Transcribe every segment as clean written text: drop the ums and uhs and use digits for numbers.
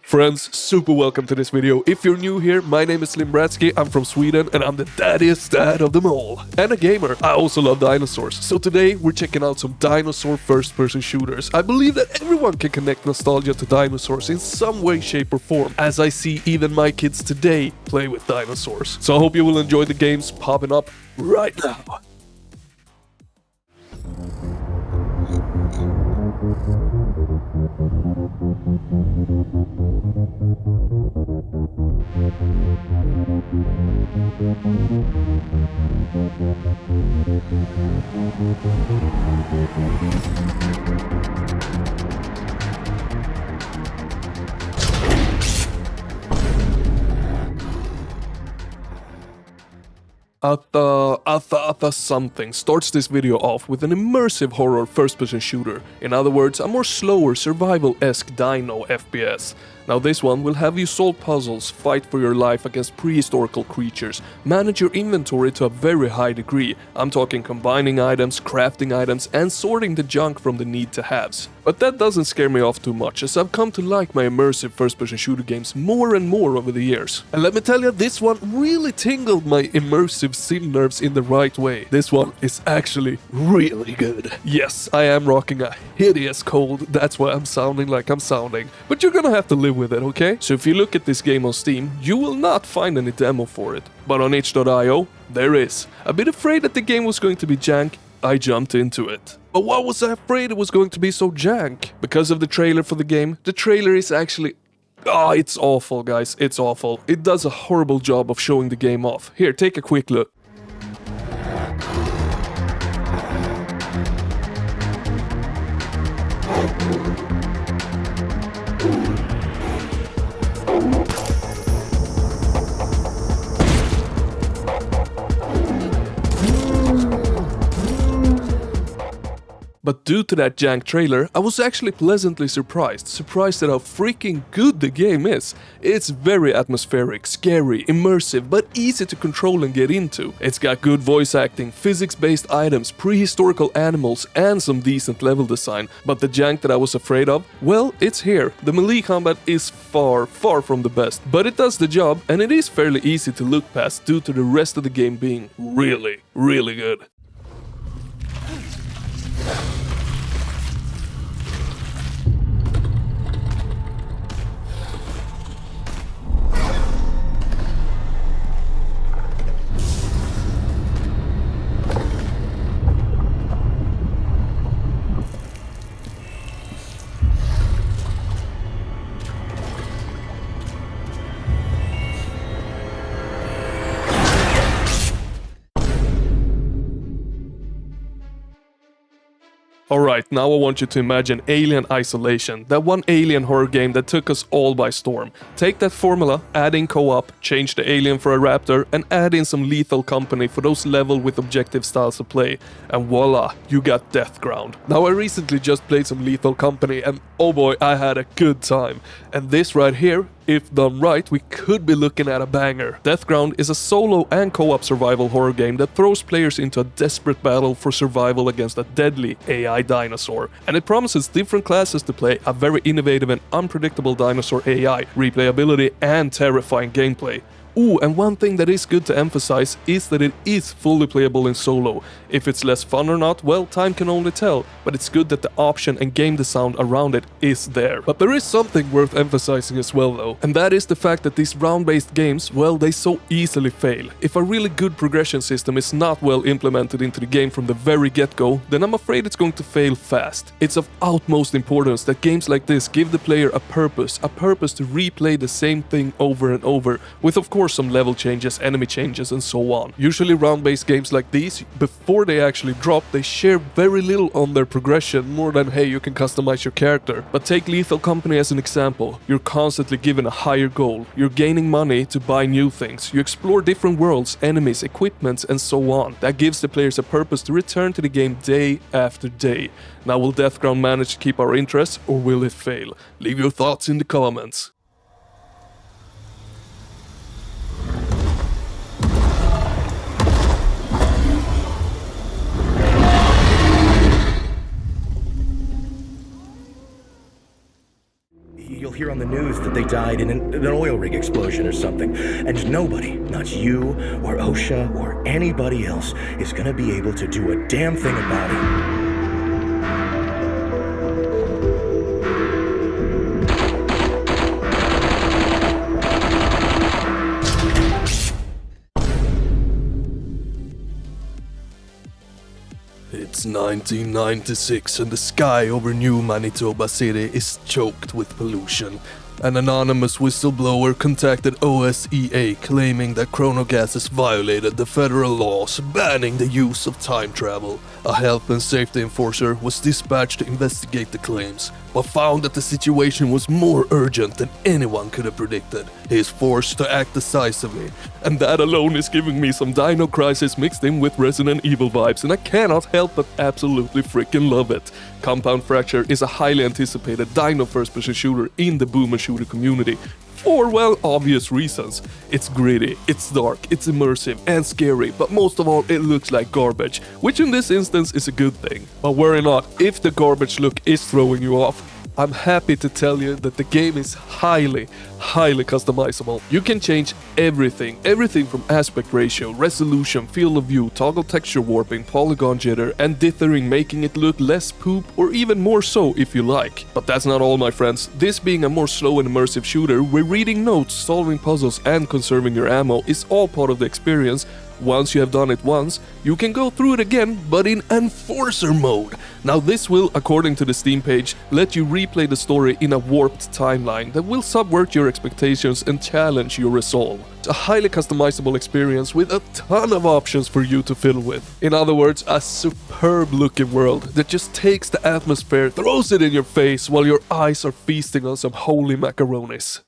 Friends, super welcome to this video. If you're new here, my name is Slim Bratsky, I'm from Sweden and I'm the daddiest dad of them all. And a gamer. I also love dinosaurs. So today we're checking out some dinosaur first-person shooters. I believe that everyone can connect nostalgia to dinosaurs in some way, shape or form, as I see even my kids today play with dinosaurs. So I hope you will enjoy the games popping up right now. Something starts this video off with an immersive horror first-person shooter. In other words, a more slower, survival-esque Dino FPS. Now this one will have you solve puzzles, fight for your life against prehistorical creatures, manage your inventory to a very high degree. I'm talking combining items, crafting items, and sorting the junk from the need-to-haves. But that doesn't scare me off too much, as I've come to like my immersive first-person shooter games more and more over the years. And let me tell you, this one really tingled my immersive sim nerves in the right way. This one is actually really good. Yes, I am rocking a hideous cold, that's why I'm sounding like I'm sounding. But you're gonna have to live with it, okay? So if you look at this game on Steam, you will not find any demo for it. But on itch.io, there is. A bit afraid that the game was going to be jank, I jumped into it. But why was I afraid it was going to be so jank? Because of the trailer for the game. The trailer is actually... Oh, it's awful, guys. It's awful. It does a horrible job of showing the game off. Here, take a quick look. But due to that jank trailer, I was actually pleasantly surprised at how freaking good the game is. It's very atmospheric, scary, immersive, but easy to control and get into. It's got good voice acting, physics-based items, prehistorical animals, and some decent level design. But the jank that I was afraid of, well, it's here. The melee combat is far from the best, but it does the job, and it is fairly easy to look past due to the rest of the game being really good. Alright, now I want you to imagine Alien Isolation, that one alien horror game that took us all by storm. Take that formula, add in co-op, change the alien for a raptor, and add in some lethal company for those level with objective styles of play, and voila, you got Deathground. Now I recently just played some Lethal Company and oh boy, I had a good time. And this right here, if done right, we could be looking at a banger. Deathground is a solo and co-op survival horror game that throws players into a desperate battle for survival against a deadly AI dinosaur. And it promises different classes to play, a very innovative and unpredictable dinosaur AI, replayability and terrifying gameplay. Ooh, and one thing that is good to emphasize is that it is fully playable in solo. If it's less fun or not, well, time can only tell, but it's good that the option and game design around it is there. But there is something worth emphasizing as well though, and that is the fact that these round-based games, well, they so easily fail. If a really good progression system is not well implemented into the game from the very get-go, then I'm afraid it's going to fail fast. It's of utmost importance that games like this give the player a purpose to replay the same thing over and over, with of course some level changes, enemy changes and so on. Usually round-based games like these, before they actually drop, they share very little on their progression, more than hey, you can customize your character. But take Lethal Company as an example. You're constantly given a higher goal, you're gaining money to buy new things, you explore different worlds, enemies, equipments and so on. That gives the players a purpose to return to the game day after day. Now will Deathground manage to keep our interest, or will it fail? Leave your thoughts in the comments. hear on the news that they died in an oil rig explosion or something. And nobody, not you or OSHA or anybody else, is gonna be able to do a damn thing about it. It's 1996 and the sky over New Manitoba City is choked with pollution. An anonymous whistleblower contacted OSEA claiming that chronogases violated the federal laws banning the use of time travel. A health and safety enforcer was dispatched to investigate the claims, but found that the situation was more urgent than anyone could have predicted. He is forced to act decisively, and that alone is giving me some Dino Crisis mixed in with Resident Evil vibes, and I cannot help but absolutely freaking love it. Compound Fracture is a highly anticipated Dino first-person shooter in the boomer shooter community. For, well, obvious reasons. It's gritty, it's dark, it's immersive and scary, but most of all it looks like garbage, which in this instance is a good thing. But worry not, if the garbage look is throwing you off, I'm happy to tell you that the game is highly customizable. You can change everything from aspect ratio, resolution, field of view, toggle texture warping, polygon jitter, and dithering, making it look less poop or even more so if you like. But that's not all, my friends. This being a more slow and immersive shooter where reading notes, solving puzzles and conserving your ammo is all part of the experience. Once you have done it once, you can go through it again, but in Enforcer mode. Now this will, according to the Steam page, let you replay the story in a warped timeline that will subvert your expectations and challenge your resolve. It's a highly customizable experience with a ton of options for you to fiddle with. In other words, a superb looking world that just takes the atmosphere, throws it in your face while your eyes are feasting on some holy macaronis.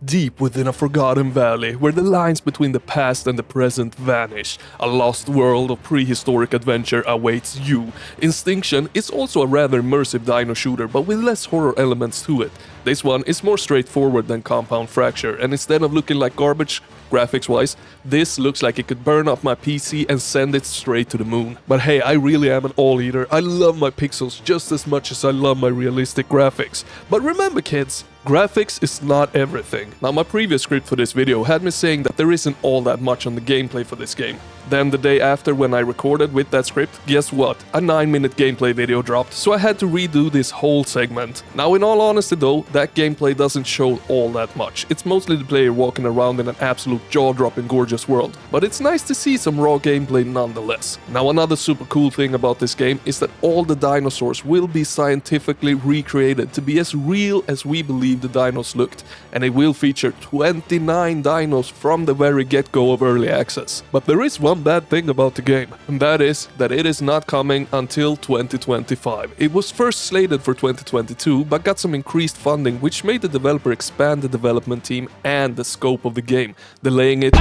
Deep within a forgotten valley, where the lines between the past and the present vanish, a lost world of prehistoric adventure awaits you. Instinction is also a rather immersive dino shooter, but with less horror elements to it. This one is more straightforward than Compound Fracture, and instead of looking like garbage, graphics-wise, this looks like it could burn up my PC and send it straight to the moon. But hey, I really am an all-eater. I love my pixels just as much as I love my realistic graphics. But remember, kids, graphics is not everything. Now, my previous script for this video had me saying that there isn't all that much on the gameplay for this game. Then the day after, when I recorded with that script, guess what? A 9-minute gameplay video dropped, so I had to redo this whole segment. Now, in all honesty though, that gameplay doesn't show all that much. It's mostly the player walking around in an absolute jaw-dropping gorgeous world, but it's nice to see some raw gameplay nonetheless. Now, another super cool thing about this game is that all the dinosaurs will be scientifically recreated to be as real as we believe the dinos looked, and it will feature 29 dinos from the very get-go of early access. But there is one bad thing about the game, and that is that it is not coming until 2025. It was first slated for 2022, but got some increased funding, which made the developer expand the development team and the scope of the game, delaying it.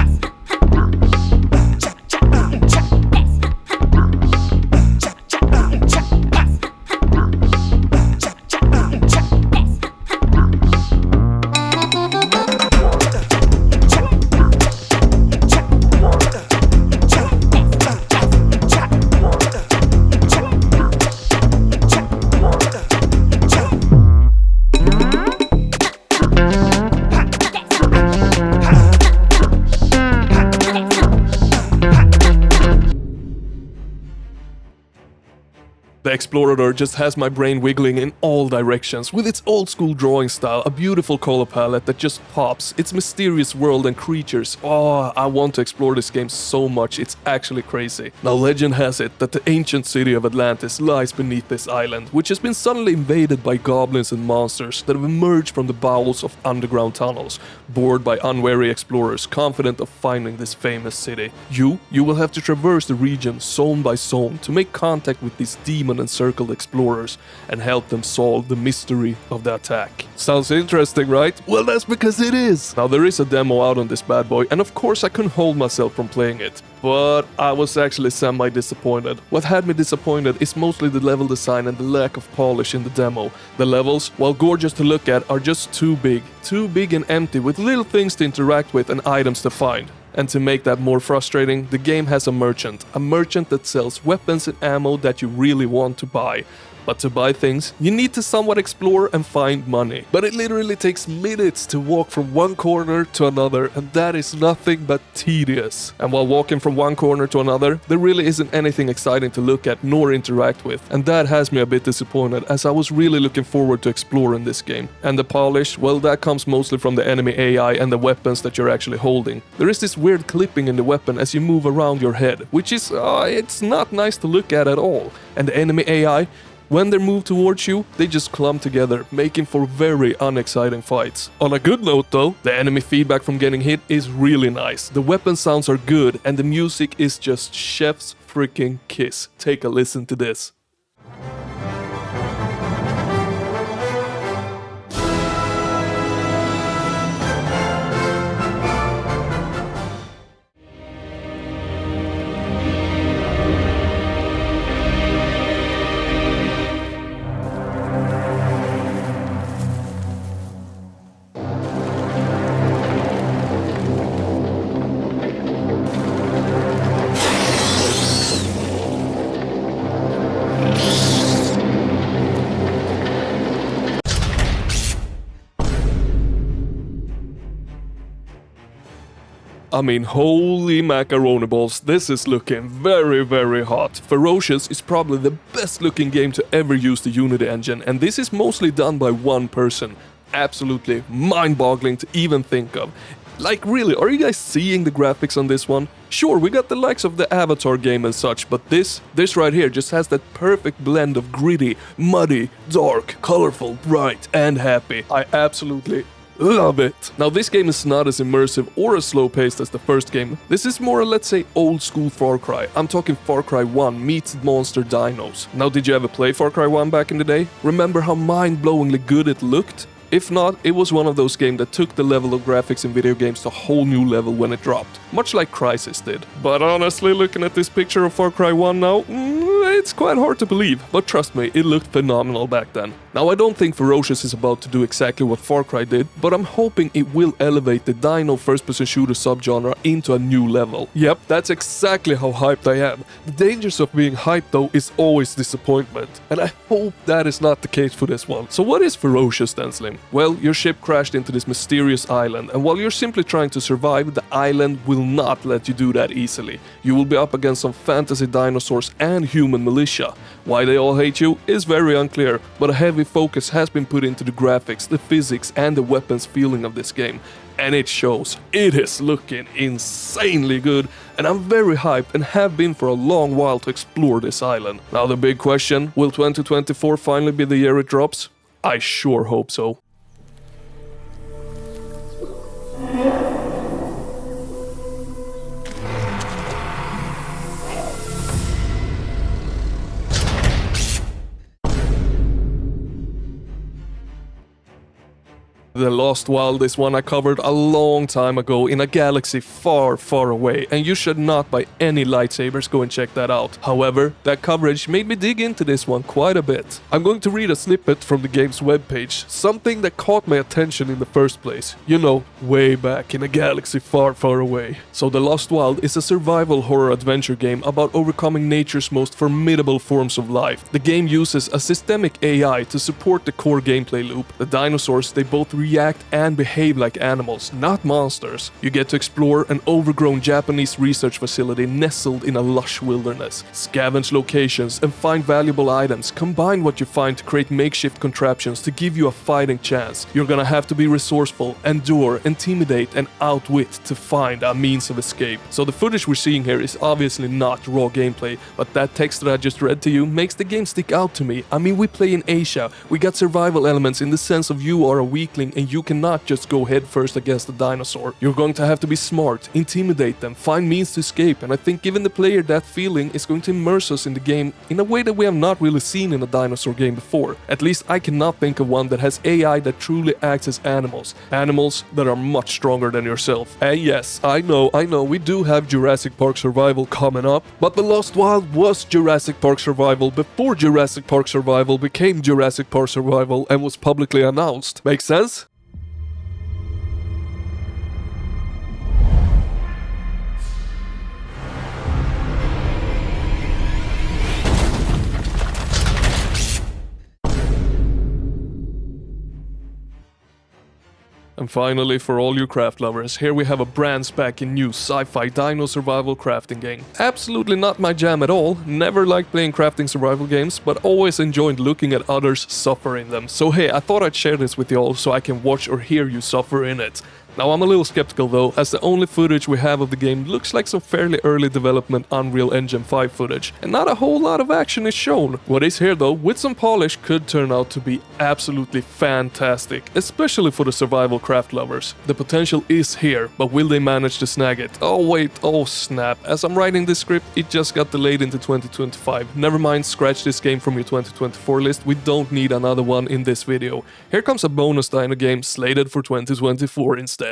The Explorer just has my brain wiggling in all directions, with its old school drawing style, a beautiful color palette that just pops, its mysterious world and creatures. Oh, I want to explore this game so much, it's actually crazy. Now, legend has it that the ancient city of Atlantis lies beneath this island, which has been suddenly invaded by goblins and monsters that have emerged from the bowels of underground tunnels, bored by unwary explorers confident of finding this famous city. You will have to traverse the region zone by zone to make contact with these demon human encircled explorers and help them solve the mystery of the attack. Sounds interesting, right? Well, that's because it is! Now, there is a demo out on this bad boy, and of course I couldn't hold myself from playing it. But I was actually semi-disappointed. What had me disappointed is mostly the level design and the lack of polish in the demo. The levels, while gorgeous to look at, are just too big and empty with little things to interact with and items to find. And to make that more frustrating, the game has a merchant that sells weapons and ammo that you really want to buy. But to buy things, you need to somewhat explore and find money. But it literally takes minutes to walk from one corner to another, and that is nothing but tedious. And while walking from one corner to another, there really isn't anything exciting to look at nor interact with. And that has me a bit disappointed, as I was really looking forward to exploring this game. And the polish, well, that comes mostly from the enemy AI and the weapons that you're actually holding. There is this weird clipping in the weapon as you move around your head, which is, it's not nice to look at all. And the enemy AI, when they move towards you, they just clump together, making for very unexciting fights. On a good note though, the enemy feedback from getting hit is really nice. The weapon sounds are good and the music is just chef's freaking kiss. Take a listen to this. I mean, holy macaroni balls, this is looking very hot. Ferocious is probably the best looking game to ever use the Unity engine, and this is mostly done by one person. Absolutely mind-boggling to even think of. Like really, are you guys seeing the graphics on this one? Sure, we got the likes of the Avatar game and such, but this right here just has that perfect blend of gritty, muddy, dark, colorful, bright, and happy. I absolutely love it! Now this game is not as immersive or as slow paced as the first game. This is more, let's say, old school Far Cry. I'm talking Far Cry 1 meets monster dinos. Now, did you ever play Far Cry 1 back in the day? Remember how mind-blowingly good it looked? If not, it was one of those games that took the level of graphics in video games to a whole new level when it dropped, much like Crysis did. But honestly, looking at this picture of Far Cry 1 now, it's quite hard to believe, but trust me, it looked phenomenal back then. Now, I don't think Ferocious is about to do exactly what Far Cry did, but I'm hoping it will elevate the Dino first-person shooter subgenre into a new level. Yep, that's exactly how hyped I am. The dangers of being hyped though is always disappointment, and I hope that is not the case for this one. So what is Ferocious then, Slim? Well, your ship crashed into this mysterious island, and while you're simply trying to survive, the island will not let you do that easily. You will be up against some fantasy dinosaurs and human militia. Why they all hate you is very unclear, but a heavy focus has been put into the graphics, the physics, and the weapons feeling of this game. And it shows. It is looking insanely good, and I'm very hyped and have been for a long while to explore this island. Now the big question, will 2024 finally be the year it drops? I sure hope so. The Lost Wild is one I covered a long time ago in a galaxy far away, and you should not by any lightsabers go and check that out. However, that coverage made me dig into this one quite a bit. I'm going to read a snippet from the game's webpage, something that caught my attention in the first place. You know, way back in a galaxy far away. So The Lost Wild is a survival horror adventure game about overcoming nature's most formidable forms of life. The game uses a systemic AI to support the core gameplay loop. The dinosaurs, they both react and behave like animals, not monsters. You get to explore an overgrown Japanese research facility nestled in a lush wilderness, scavenge locations and find valuable items, combine what you find to create makeshift contraptions to give you a fighting chance. You're gonna have to be resourceful, endure, intimidate and outwit to find a means of escape. So the footage we're seeing here is obviously not raw gameplay, but that text that I just read to you makes the game stick out to me. I mean, we play in Asia, we got survival elements in the sense of you are a weakling thing, and you cannot just go headfirst against the dinosaur. You're going to have to be smart, intimidate them, find means to escape, and I think giving the player that feeling is going to immerse us in the game in a way that we have not really seen in a dinosaur game before. At least I cannot think of one that has AI that truly acts as animals. Animals that are much stronger than yourself. And yes, I know, we do have Jurassic Park Survival coming up, but The Lost Wild was Jurassic Park Survival before Jurassic Park Survival became Jurassic Park Survival and was publicly announced. Make sense? And finally, for all you craft lovers, here we have a brand spanking new sci-fi dino survival crafting game. Absolutely not my jam at all, never liked playing crafting survival games, but always enjoyed looking at others suffer in them. So hey, I thought I'd share this with y'all so I can watch or hear you suffer in it. Now I'm a little skeptical though, as the only footage we have of the game looks like some fairly early development Unreal Engine 5 footage, and not a whole lot of action is shown. What is here though, with some polish, could turn out to be absolutely fantastic, especially for the survival craft lovers. The potential is here, but will they manage to snag it? Oh wait, oh snap, as I'm writing this script, it just got delayed into 2025. Never mind, scratch this game from your 2024 list, we don't need another one in this video. Here comes a bonus dino game slated for 2024 instead.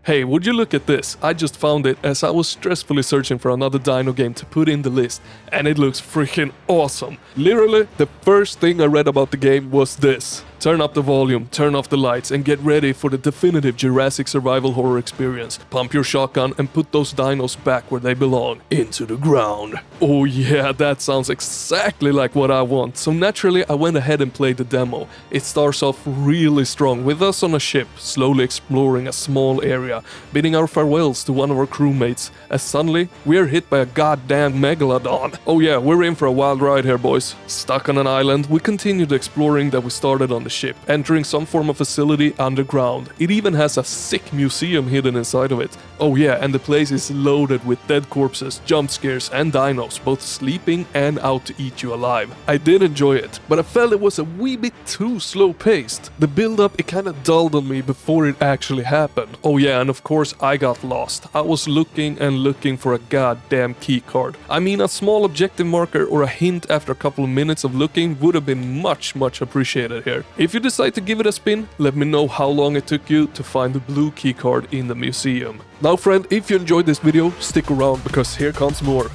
Hey, would you look at this? I just found it as I was stressfully searching for another dino game to put in the list, and it looks freaking awesome. Literally, the first thing I read about the game was this. Turn up the volume, turn off the lights, and get ready for the definitive Jurassic survival horror experience. Pump your shotgun and put those dinos back where they belong, into the ground. Oh yeah, that sounds exactly like what I want. So naturally, I went ahead and played the demo. It starts off really strong, with us on a ship, slowly exploring a small area, bidding our farewells to one of our crewmates, as suddenly, we are hit by a goddamn megalodon. Oh yeah, we're in for a wild ride here, boys. Stuck on an island, we continued exploring that we started on the ship, entering some form of facility underground. It even has a sick museum hidden inside of it. Oh yeah, and the place is loaded with dead corpses, jump scares, and dinos, both sleeping and out to eat you alive. I did enjoy it, but I felt it was a wee bit too slow-paced. The build-up, it kinda dulled on me before it actually happened. Oh yeah, and of course I got lost. I was looking and looking for a goddamn keycard. I mean, a small objective marker or a hint after a couple of minutes of looking would have been much appreciated here. If you decide to give it a spin, let me know how long it took you to find the blue keycard in the museum. Now friend, if you enjoyed this video, stick around because here comes more.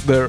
There.